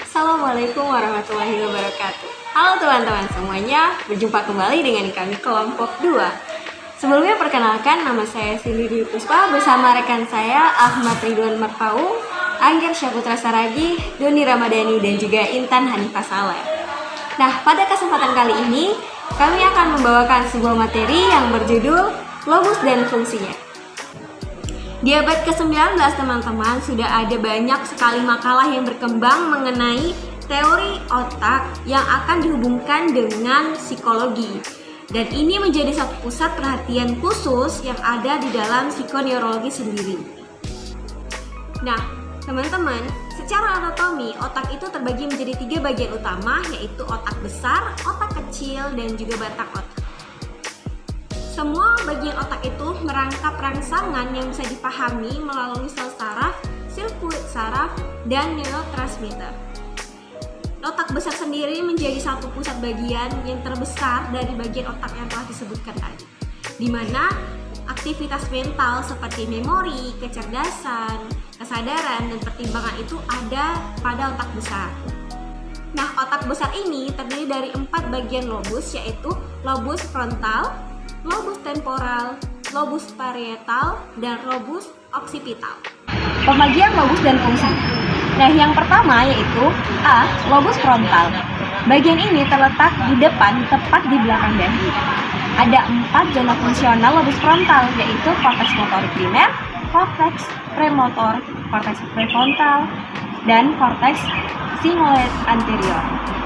Assalamualaikum warahmatullahi wabarakatuh. Halo teman-teman semuanya, berjumpa kembali dengan kami kelompok 2. Sebelumnya perkenalkan, nama saya Cindy Dwi Puspa bersama rekan saya Ahmad Ridwan Marpaung, Angger Syaputra Saragi, Doni Ramadhani, dan juga Intan Hanifah Saleh. Nah, pada kesempatan kali ini kami akan membawakan sebuah materi yang berjudul Lobus dan Fungsinya. Di abad ke-19 teman-teman, sudah ada banyak sekali makalah yang berkembang mengenai teori otak yang akan dihubungkan dengan psikologi. Dan ini menjadi satu pusat perhatian khusus yang ada di dalam psikoneurologi sendiri. Nah, teman-teman, secara anatomi, otak itu terbagi menjadi 3 bagian utama, yaitu otak besar, otak kecil, dan juga batak otak. Semua bagian otak itu merangkap rangsangan yang bisa dipahami melalui sel saraf, sirkuit saraf, dan neurotransmitter. Otak besar sendiri menjadi satu pusat bagian yang terbesar dari bagian otak yang telah disebutkan tadi, di mana aktivitas mental seperti memori, kecerdasan, kesadaran, dan pertimbangan itu ada pada otak besar. Nah, otak besar ini terdiri dari 4 bagian lobus, yaitu lobus frontal, lobus temporal, lobus parietal, dan lobus occipital. Pembagian lobus dan fungsi. Nah, yang pertama yaitu A. Lobus frontal. Bagian ini terletak di depan, tepat di belakang dahi. Ada 4 zona fungsional lobus frontal, yaitu korteks motorik primer, korteks premotor, korteks prefrontal, dan korteks cingulate anterior.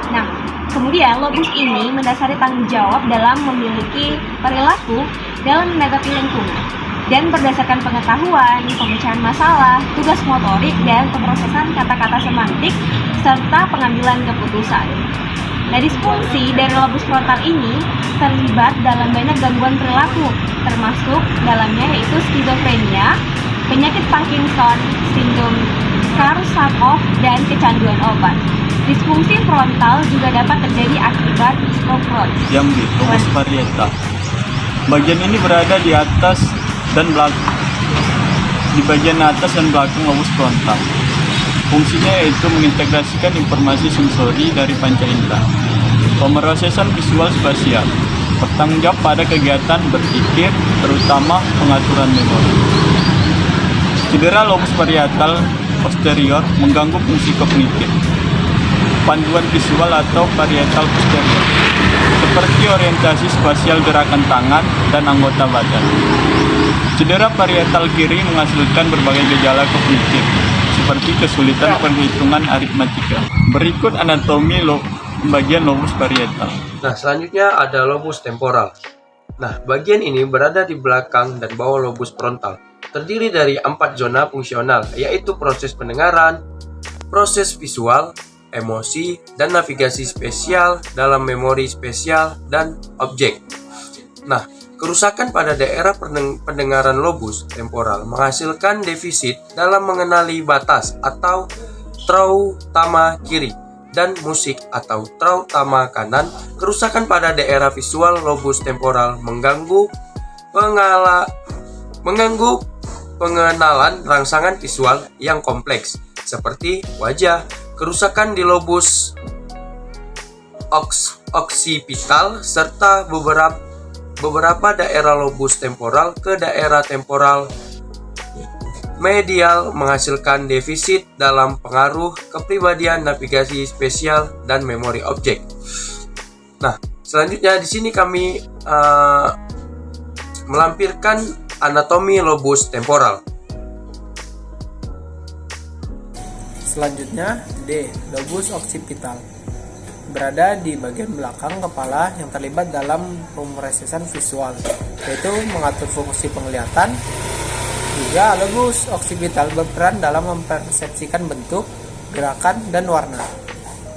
Nah, kemudian lobus ini mendasari tanggung jawab dalam memiliki perilaku dalam menanggapi lingkungan dan berdasarkan pengetahuan, pemecahan masalah, tugas motorik, dan pemrosesan kata-kata semantik serta pengambilan keputusan. Nah, disfungsi dari lobus frontal ini terlibat dalam banyak gangguan perilaku, termasuk dalamnya yaitu skizofrenia, penyakit Parkinson, sindrom Korsakoff, dan kecanduan obat. Disfungsi frontal juga dapat terjadi akibat stroke. Yang di lobus parietal. Bagian ini berada di atas dan belakang. Di bagian atas dan belakang lobus frontal. Fungsinya yaitu mengintegrasikan informasi sensori dari panca indera. Pemrosesan visual spasial. Bertanggung jawab pada kegiatan berpikir, terutama pengaturan memori. Cedera lobus parietal posterior mengganggu fungsi kognitif. Panduan visual atau parietal posterior, seperti orientasi spasial gerakan tangan dan anggota badan. Cedera parietal kiri menghasilkan berbagai gejala kognitif, seperti kesulitan perhitungan aritmatika. Berikut anatomi bagian lobus parietal. Nah, selanjutnya ada lobus temporal. Nah, bagian ini berada di belakang dan bawah lobus frontal. Terdiri dari 4 zona fungsional, yaitu proses pendengaran, proses visual, emosi, dan navigasi spesial dalam memori spesial dan objek. Nah, kerusakan pada daerah pendengaran lobus temporal menghasilkan defisit dalam mengenali batas atau trautama kiri dan musik atau trautama kanan. Kerusakan pada daerah visual lobus temporal mengganggu pengenalan rangsangan visual yang kompleks seperti wajah. Kerusakan di lobus occipital serta beberapa daerah lobus temporal ke daerah temporal medial menghasilkan defisit dalam pengaruh kepribadian, navigasi spesial, dan memori objek. Nah, selanjutnya di sini kami melampirkan anatomi lobus temporal. Selanjutnya, D. Lobus occipital. Berada di bagian belakang kepala yang terlibat dalam pemrosesan visual, yaitu mengatur fungsi penglihatan. Juga lobus occipital berperan dalam mempersepsikan bentuk, gerakan, dan warna.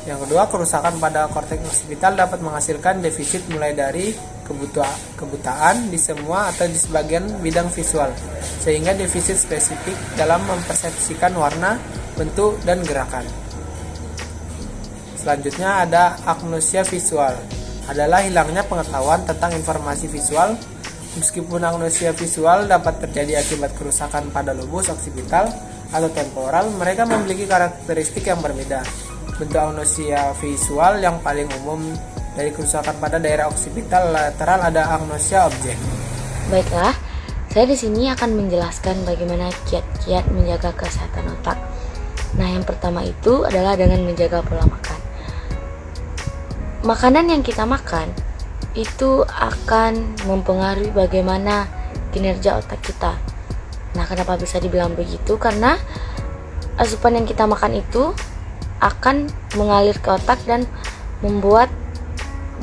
Yang kedua, kerusakan pada korteks occipital dapat menghasilkan defisit mulai dari kebutaan di semua atau di sebagian bidang visual, sehingga defisit spesifik dalam mempersepsikan warna, bentuk, dan gerakan. Selanjutnya ada agnosia visual. Adalah hilangnya pengetahuan tentang informasi visual. Meskipun agnosia visual dapat terjadi akibat kerusakan pada lobus occipital atau temporal, mereka memiliki karakteristik yang berbeda. Bentuk agnosia visual yang paling umum dari kerusakan pada daerah oksipital lateral ada agnosia objek. Baiklah, saya di sini akan menjelaskan bagaimana kiat-kiat menjaga kesehatan otak. Nah, yang pertama itu adalah dengan menjaga pola makan. Makanan yang kita makan itu akan mempengaruhi bagaimana kinerja otak kita. Nah, kenapa bisa dibilang begitu? Karena asupan yang kita makan itu akan mengalir ke otak dan membuat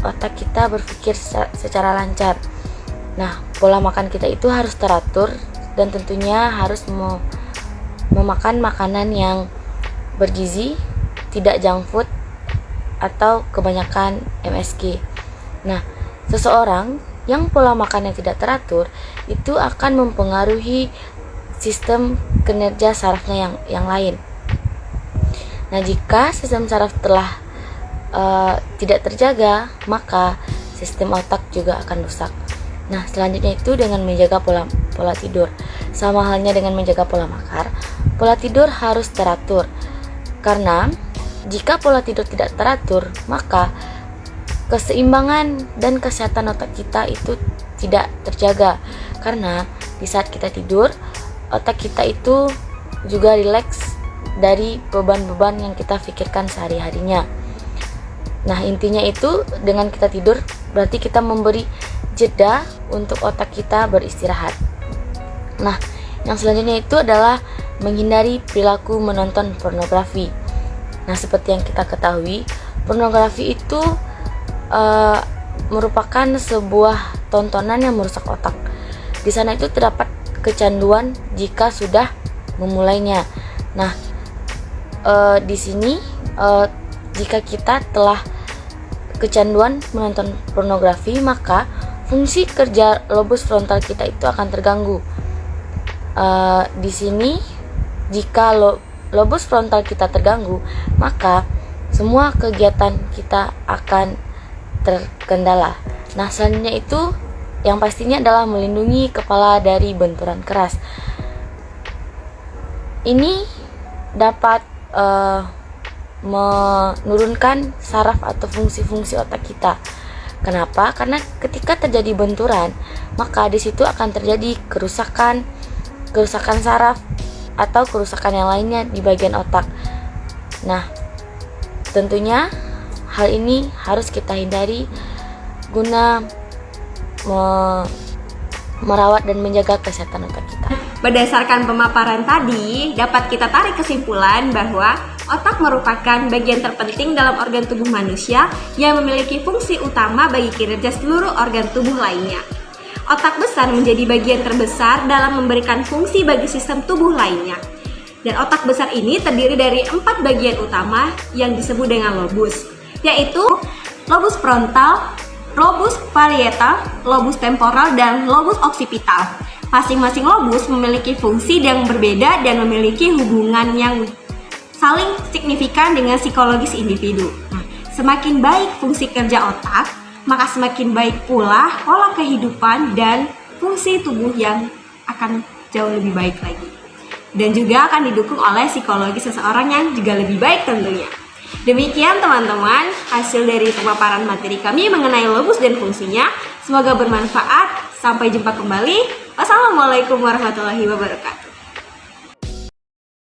otak kita berpikir secara lancar. Nah, pola makan kita itu harus teratur dan tentunya harus memakan makanan yang bergizi, tidak junk food atau kebanyakan MSG. Nah, seseorang yang pola makannya tidak teratur itu akan mempengaruhi sistem kinerja sarafnya yang lain. Nah, jika sistem saraf telah tidak terjaga, maka sistem otak juga akan rusak. Nah, selanjutnya itu dengan menjaga pola tidur. Sama halnya dengan menjaga pola makan, pola tidur harus teratur. Karena jika pola tidur tidak teratur, maka keseimbangan dan kesehatan otak kita itu tidak terjaga. Karena di saat kita tidur, otak kita itu juga rileks dari beban-beban yang kita pikirkan sehari-harinya. Nah, intinya itu dengan kita tidur berarti kita memberi jeda untuk otak kita beristirahat. Nah, yang selanjutnya itu adalah menghindari perilaku menonton pornografi. Nah, seperti yang kita ketahui, pornografi itu merupakan sebuah tontonan yang merusak otak. Di sana itu terdapat kecanduan jika sudah memulainya. Nah, di sini jika kita telah kecanduan menonton pornografi, maka fungsi kerja lobus frontal kita itu akan terganggu. Di sini jika lobus frontal kita terganggu, maka semua kegiatan kita akan terkendala. Nah, selanjutnya itu yang pastinya adalah melindungi kepala dari benturan keras. Ini dapat menurunkan saraf atau fungsi-fungsi otak kita. Kenapa? Karena ketika terjadi benturan, maka di situ akan terjadi kerusakan saraf atau kerusakan yang lainnya di bagian otak. Nah, tentunya hal ini harus kita hindari guna merawat dan menjaga kesehatan otak kita. Berdasarkan pemaparan tadi, dapat kita tarik kesimpulan bahwa otak merupakan bagian terpenting dalam organ tubuh manusia yang memiliki fungsi utama bagi kinerja seluruh organ tubuh lainnya. Otak besar menjadi bagian terbesar dalam memberikan fungsi bagi sistem tubuh lainnya. Dan otak besar ini terdiri dari 4 bagian utama yang disebut dengan lobus, yaitu lobus frontal, lobus parietal, lobus temporal, dan lobus oksipital. Masing-masing lobus memiliki fungsi yang berbeda dan memiliki hubungan yang saling signifikan dengan psikologis individu. Semakin baik fungsi kerja otak, maka semakin baik pula pola kehidupan dan fungsi tubuh yang akan jauh lebih baik lagi. Dan juga akan didukung oleh psikologi seseorang yang juga lebih baik tentunya. Demikian teman-teman, hasil dari pemaparan materi kami mengenai lobus dan fungsinya. Semoga bermanfaat. Sampai jumpa kembali. Wassalamualaikum warahmatullahi wabarakatuh.